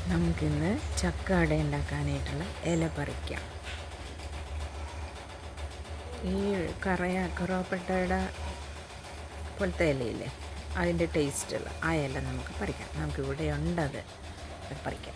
നമുക്കിന്ന് ചക്ക അട ഉണ്ടാക്കാനായിട്ടുള്ള ഇല പറിക്കാം. ഈ കറുവപ്പട്ടയുടെ പോലത്തെ ഇലയില്ലേ, അതിൻ്റെ ടേസ്റ്റുള്ള ആ ഇല നമുക്ക് പറിക്കാം. നമുക്കിവിടെ ഉണ്ടത് പറിക്കാം.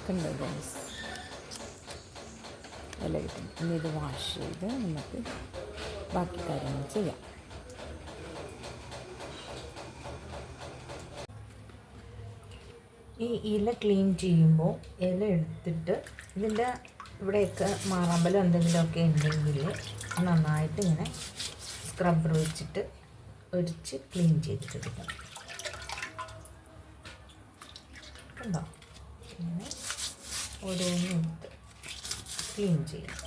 കണ്ടോ ഗൈസ്, ഇല കിട്ടും. ഇനി ഇത് വാഷ് ചെയ്ത് നമുക്ക് ബാക്കി കാര്യങ്ങൾ ചെയ്യാം. ഈ ഇല ക്ലീൻ ചെയ്യുമ്പോൾ ഇല എടുത്തിട്ട് ഇതിൻ്റെ ഇവിടെയൊക്കെ മാറാമ്പലം എന്തെങ്കിലുമൊക്കെ ഉണ്ടെങ്കിൽ നന്നായിട്ട് ഇങ്ങനെ സ്ക്രബ്ബർ വെച്ചിട്ട് ഒരിച്ച് ക്ലീൻ ചെയ്തിട്ടെടുക്കാം. കണ്ടോ, ഇങ്ങനെ ഓരോന്നും എടുത്ത് ക്ലീൻ ചെയ്യാം.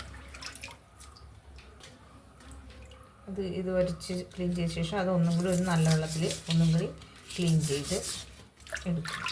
ഇത് വരച്ച് ക്ലീൻ ചെയ്ത ശേഷം അത് ഒന്നും കൂടി ഒരു നല്ല വെള്ളത്തിൽ ഒന്നും കൂടി ക്ലീൻ ചെയ്ത് എടുക്കും.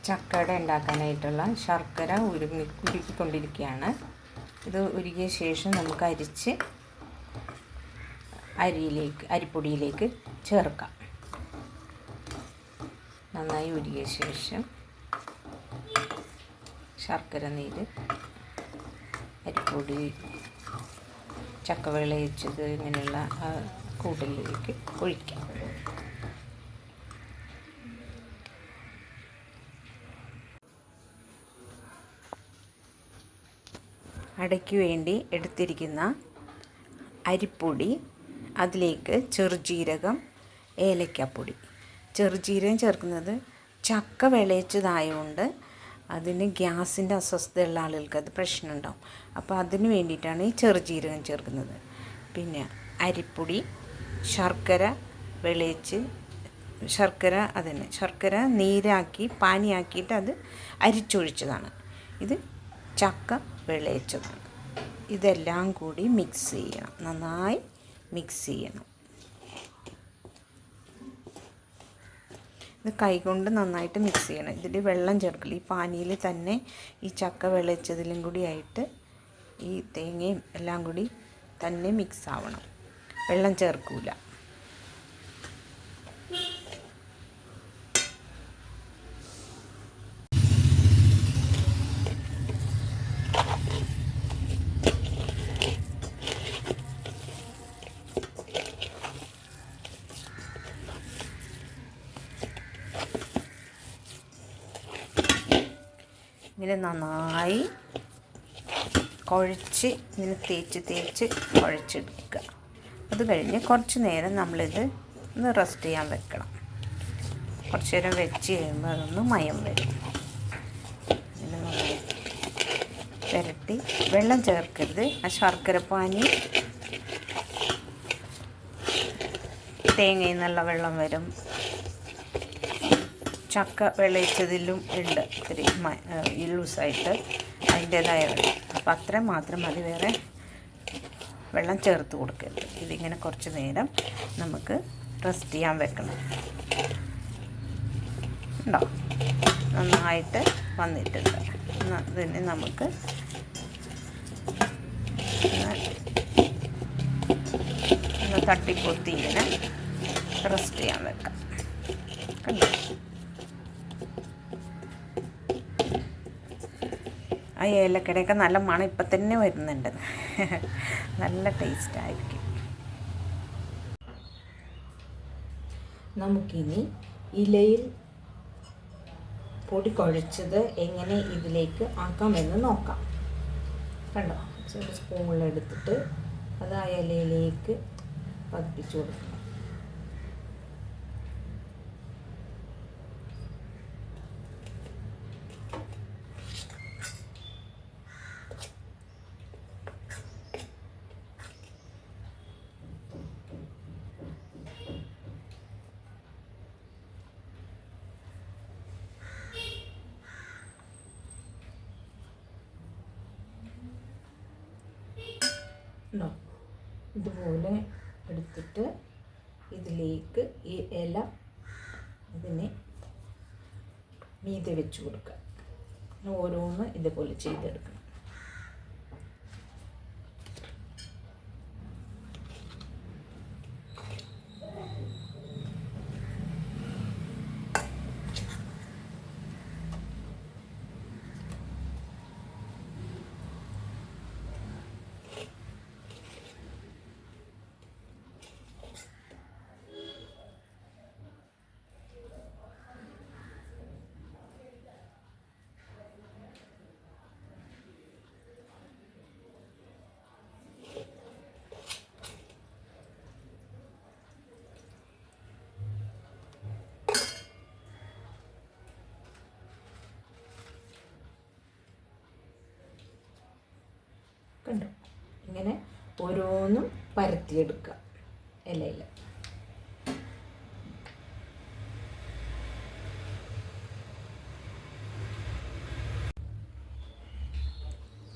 ചക്കട ഉണ്ടാക്കാനായിട്ടുള്ള ശർക്കര ഉരുക്കിക്കൊണ്ടിരിക്കുകയാണ്. ഇത് ഉരുകിയ ശേഷം നമുക്ക് അരിച്ച് അരിപ്പൊടിയിലേക്ക് ചേർക്കാം. നന്നായി ഉരുകിയ ശേഷം ശർക്കര നീര്, അരിപ്പൊടി, ചക്ക വിളയിച്ചത് ഇങ്ങനെയുള്ള കൂട്ടിലേക്ക് ഒഴിക്കാം. അടയ്ക്ക് വേണ്ടി എടുത്തിരിക്കുന്ന അരിപ്പൊടി, അതിലേക്ക് ചെറുജീരകം, ഏലക്കാപ്പൊടി. ചെറുജീരകം ചേർക്കുന്നത് ചക്ക വിളയിച്ചതായതുകൊണ്ട് അതിന് ഗ്യാസിൻ്റെ അസ്വസ്ഥതയുള്ള ആളുകൾക്ക് അത് പ്രശ്നമുണ്ടാവും. അപ്പോൾ അതിന് വേണ്ടിയിട്ടാണ് ഈ ചെറുജീരകം ചേർക്കുന്നത്. പിന്നെ അരിപ്പൊടി, ശർക്കര വിളയിച്ച്, ശർക്കര നീരാക്കി പാനിയാക്കിയിട്ട് അത് അരിച്ചൊഴിച്ചതാണ്. ഇത് ചക്ക വിളയിച്ചതാണ്. ഇതെല്ലാം കൂടി മിക്സ് ചെയ്യണം, നന്നായി മിക്സ് ചെയ്യണം. ഇത് കൈകൊണ്ട് നന്നായിട്ട് മിക്സ് ചെയ്യണം. ഇതിൽ വെള്ളം ചേർക്കില്ല. ഈ പാനിയിൽ തന്നെ ഈ ചക്ക വിളയിച്ചതിലും കൂടി ആയിട്ട് ഈ തേങ്ങയും എല്ലാം കൂടി തന്നെ മിക്സ് ആവണം, വെള്ളം ചേർക്കൂല. ഇങ്ങനെ നന്നായി കുഴച്ച് ഇങ്ങനെ തേച്ച് കുഴച്ചെടുക്കുക. അത് കഴിഞ്ഞ് കുറച്ച് നേരം നമ്മളിത് ഒന്ന് റെസ്റ്റ് ചെയ്യാൻ വെക്കണം. കുറച്ച് നേരം വെച്ച് കഴിയുമ്പോൾ അതൊന്ന് മയം വരും. ഇങ്ങനെ നന്നായി പുരട്ടി, വെള്ളം ചേർക്കരുത്. ആ ശർക്കരപ്പാനി തേങ്ങയിൽ നിന്നുള്ള വെള്ളം വരും. ചക്ക വിളയിച്ചതിലും ഉണ്ട് ഇത്തിരി ലൂസായിട്ട് അതിൻ്റേതായ വെള്ളം. അപ്പം അത്രയും മാത്രം മതി, വേറെ വെള്ളം ചേർത്ത് കൊടുക്കരുത്. ഇതിങ്ങനെ കുറച്ച് നേരം നമുക്ക് റെസ്റ്റ് ചെയ്യാൻ വെക്കണം. ഉണ്ടോ, നന്നായിട്ട് വന്നിട്ടുണ്ട്. ഇതിന് നമുക്ക് തട്ടിപ്പൊത്തി ഇങ്ങനെ റെസ്റ്റ് ചെയ്യാൻ വെക്കാം. കണ്ടോ, ആ ഏലക്കടയൊക്കെ നല്ല മണം ഇപ്പം തന്നെ വരുന്നുണ്ട്. നല്ല ടേസ്റ്റ് ആയിരിക്കും. നമുക്കിനി ഇലയിൽ പൊടി കുഴച്ചത് എങ്ങനെ ഇതിലേക്ക് ആക്കാമെന്ന് നോക്കാം. കണ്ടോ, ചെറിയ സ്പൂണിലെടുത്തിട്ട് അത് ആ ഇലയിലേക്ക് പതിപ്പിച്ച് കൊടുക്കണം. ഉണ്ടോ, ഇതുപോലെ എടുത്തിട്ട് ഇതിലേക്ക് ഈ ഇല ഇതിനെ മീതെ വെച്ച് കൊടുക്കുക. ഓരോന്ന് ഇതുപോലെ ചെയ്തെടുക്കണം. കണ്ടോ, ഇങ്ങനെ ഓരോന്നും പരത്തിയെടുക്കുക ഇലയിൽ.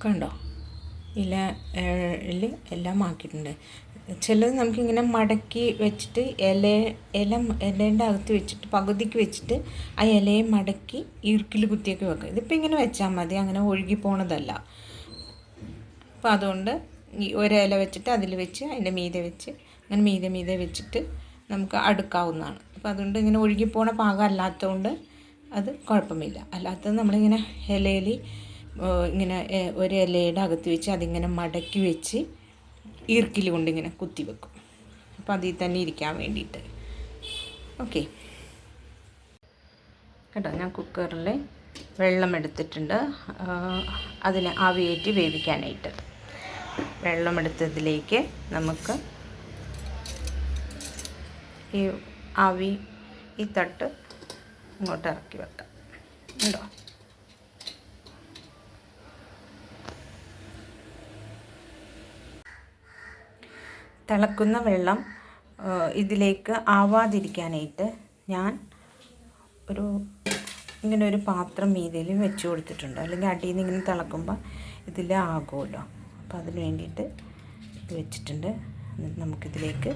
കണ്ടോ, ഇലയിൽ എല്ലാം ആക്കിയിട്ടുണ്ട്. ചിലത് നമുക്കിങ്ങനെ മടക്കി വെച്ചിട്ട് ഇലേൻ്റെ അകത്ത് വെച്ചിട്ട് പകുതിക്ക് വെച്ചിട്ട് ആ ഇലയെ മടക്കി ഈർക്കിൽ കുത്തിയൊക്കെ വെക്കുക. ഇതിപ്പോൾ ഇങ്ങനെ വെച്ചാൽ മതി, അങ്ങനെ ഒഴുകി പോണതല്ല. അപ്പോൾ അതുകൊണ്ട് ഈ ഒരില വെച്ചിട്ട് അതിൽ വെച്ച് അതിൻ്റെ മീതെ വെച്ച് അങ്ങനെ മീതെ വെച്ചിട്ട് നമുക്ക് അടുക്കാവുന്നതാണ്. അപ്പോൾ അതുകൊണ്ട് ഇങ്ങനെ ഒഴുകിപ്പോണ പാകം അല്ലാത്തതുകൊണ്ട് അത് കുഴപ്പമില്ല. അല്ലാത്തത് നമ്മളിങ്ങനെ ഇലയിൽ ഇങ്ങനെ ഒരു ഇലയുടെ അകത്ത് വെച്ച് അതിങ്ങനെ മടക്കി വെച്ച് ഈർക്കിൽ കൊണ്ട് ഇങ്ങനെ കുത്തി വെക്കും. അപ്പോൾ അതിൽ തന്നെ ഇരിക്കാൻ വേണ്ടിയിട്ട്. ഓക്കെ, കേട്ടോ, ഞാൻ കുക്കറിൽ വെള്ളം എടുത്തിട്ടുണ്ട്. അതിനെ ആവിയേറ്റി വേവിക്കാനായിട്ട് വെള്ളമെടുത്തതിലേക്ക് നമുക്ക് ഈ തട്ട് ഇങ്ങോട്ട് ഇറക്കി വെക്കാം. ഉണ്ടോ, തിളക്കുന്ന വെള്ളം ഇതിലേക്ക് ആവാതിരിക്കാനായിട്ട് ഞാൻ ഇങ്ങനെ ഒരു പാത്രം മീതിയിൽ വെച്ച് കൊടുത്തിട്ടുണ്ട്. അല്ലെങ്കിൽ അടിയിൽ നിന്ന് ഇങ്ങനെ തിളക്കുമ്പോൾ ഇതിൽ ആകുമല്ലോ. അപ്പോൾ അതിന് വേണ്ടിയിട്ട് ഇത് വെച്ചിട്ടുണ്ട്. എന്നിട്ട് നമുക്കിതിലേക്ക്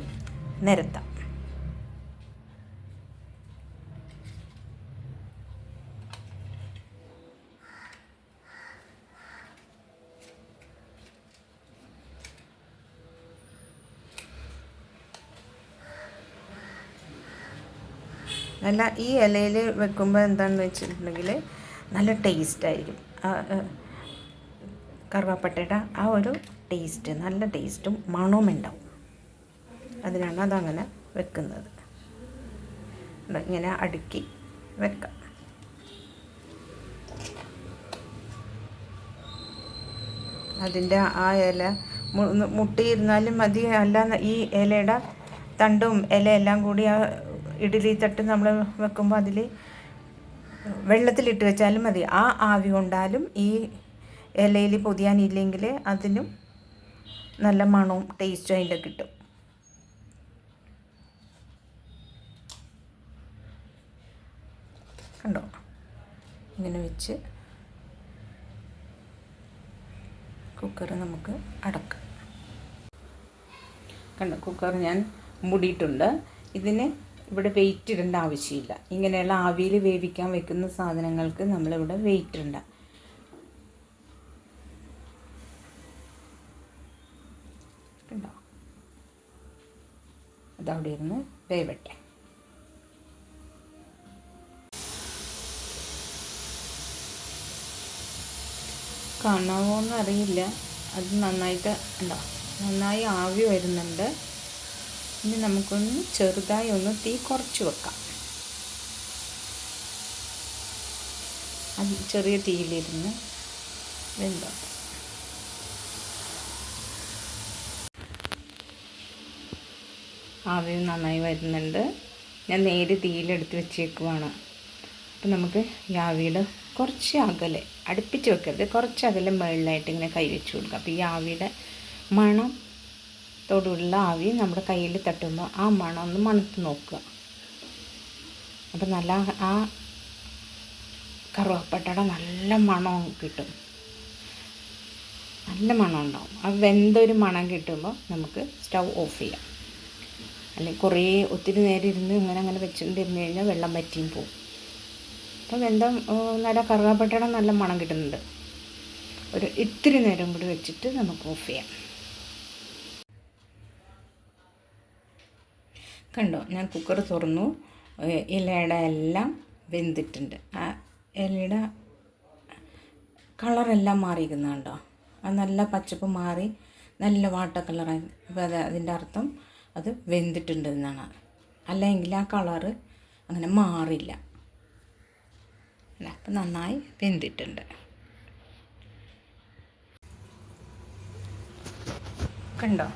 നിരത്താം. നല്ല ഈ ഇലയിൽ വെക്കുമ്പോൾ എന്താണെന്ന് വെച്ചിട്ടുണ്ടെങ്കിൽ നല്ല ടേസ്റ്റായിരിക്കും. കറുവാപ്പട്ടയുടെ ആ ഒരു ടേസ്റ്റ്, നല്ല ടേസ്റ്റും മണവും ഉണ്ടാവും. അതിനാണ് അതങ്ങനെ വെക്കുന്നത്. ഇങ്ങനെ അടുക്കി വെക്കാം. അതിൻ്റെ ആ ഇല മുട്ടിയിരുന്നാലും മതി. അല്ല, ഈ ഇലയുടെ തണ്ടും ഇലയെല്ലാം കൂടി ആ ഇഡ്ഡലി തട്ട് നമ്മൾ വെക്കുമ്പോൾ അതിൽ വെള്ളത്തിലിട്ട് വെച്ചാലും മതി. ആ ആവി കൊണ്ടാലും ഈ ഇലയിൽ പൊതിയാനില്ലെങ്കിൽ അതിനും നല്ല മണവും ടേസ്റ്റും അതിൻ്റെ കിട്ടും. കണ്ടോ, ഇങ്ങനെ വെച്ച് കുക്കർ നമുക്ക് അടക്കാം. കണ്ടോ, കുക്കർ ഞാൻ മൂടിയിട്ടുണ്ട്. ഇതിന് ഇവിടെ വെയിറ്റ് ഇടേണ്ട ആവശ്യമില്ല. ഇങ്ങനെയുള്ള ആവിയിൽ വേവിക്കാൻ വെക്കുന്ന സാധനങ്ങൾക്ക് നമ്മളിവിടെ വെയിറ്റ് ഇടണ്ട. കണ്ടോ, അതവിടെ ഇരുന്ന് വേവട്ടെ. കാണാമോന്ന് അറിയില്ല. അത് നന്നായിട്ട് ഉണ്ടോ, നന്നായി ആവി വരുന്നുണ്ട്. ഇനി നമുക്കൊന്ന് ചെറുതായി ഒന്ന് തീ കുറച്ച് വെക്കാം. അത് ചെറിയ തീയിലിരുന്ന് വെന്തോട്ടെ. ആവി നന്നായി വരുന്നുണ്ട്. ഞാൻ നേരെ തീയിലെടുത്ത് വെച്ചേക്കുവാണ്. അപ്പം നമുക്ക് ഈ ആവിയുടെ കുറച്ച് അകലെ, അടുപ്പിച്ച് വെക്കരുത്, കുറച്ച് അകലെ മുകളിലായിട്ട് ഇങ്ങനെ കൈ വെച്ച് കൊടുക്കുക. അപ്പോൾ ഈ ആവിയുടെ മണത്തോടുള്ള ആവി നമ്മുടെ കയ്യിൽ തട്ടുമ്പോൾ ആ മണം ഒന്ന് മണത്ത് നോക്കുക. അപ്പം നല്ല ആ കറുവാപ്പട്ടയുടെ നല്ല മണം കിട്ടും, നല്ല മണം ഉണ്ടാവും. ആ വെന്തൊരു മണം കിട്ടുമ്പോൾ നമുക്ക് സ്റ്റൗ ഓഫ് ചെയ്യാം. അല്ലെങ്കിൽ ഒത്തിരി നേരം ഇരുന്ന് അങ്ങനെ വെച്ചുകൊണ്ടിരുന്ന് കഴിഞ്ഞാൽ വെള്ളം വറ്റിയും പോകും. അപ്പോൾ നല്ല കറുവാപ്പട്ടയുടെ നല്ല മണം കിട്ടുന്നുണ്ട്. ഒരു ഇത്തിരി നേരം കൂടി വെച്ചിട്ട് നമുക്ക് ഓഫ് ചെയ്യാം. കണ്ടോ, ഞാൻ കുക്കർ തുറന്നു. ഇലയുടെ എല്ലാം വെന്തിട്ടുണ്ട്. ആ ഇലയുടെ കളറെല്ലാം മാറിയിരിക്കുന്നുണ്ടോ, അത് നല്ല പച്ചപ്പ് മാറി നല്ല വാട്ട കളറായി. അപ്പോൾ അതിൻ്റെ അർത്ഥം അത് വെന്തിട്ടുണ്ട് എന്നാണ്. അല്ലെങ്കിൽ ആ കളറ് അങ്ങനെ മാറില്ല. അപ്പം നന്നായി വെന്തിട്ടുണ്ട്. കണ്ടോ,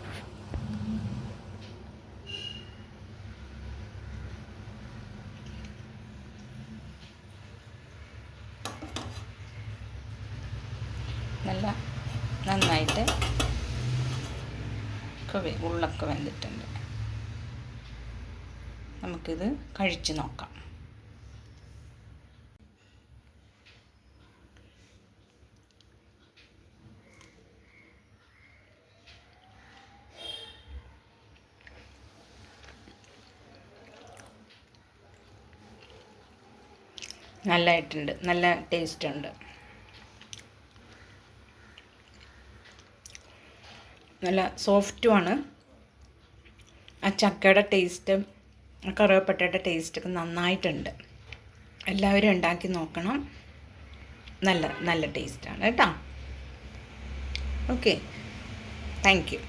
നല്ല നന്നായിട്ട് ഉള്ളൊക്കെ വെന്തിട്ടുണ്ട്. നമുക്കിത് കഴിച്ച് നോക്കാം. നല്ലതായിട്ടുണ്ട്, നല്ല ടേസ്റ്റ് ഉണ്ട്. നല്ല സോഫ്റ്റുമാണ്. ആ ചക്കയുടെ ടേസ്റ്റും കറുവപ്പട്ടയുടെ ടേസ്റ്റൊക്കെ നന്നായിട്ടുണ്ട്. എല്ലാവരും ഉണ്ടാക്കി നോക്കണം. നല്ല ടേസ്റ്റാണ് കേട്ടോ. Okay, thank you.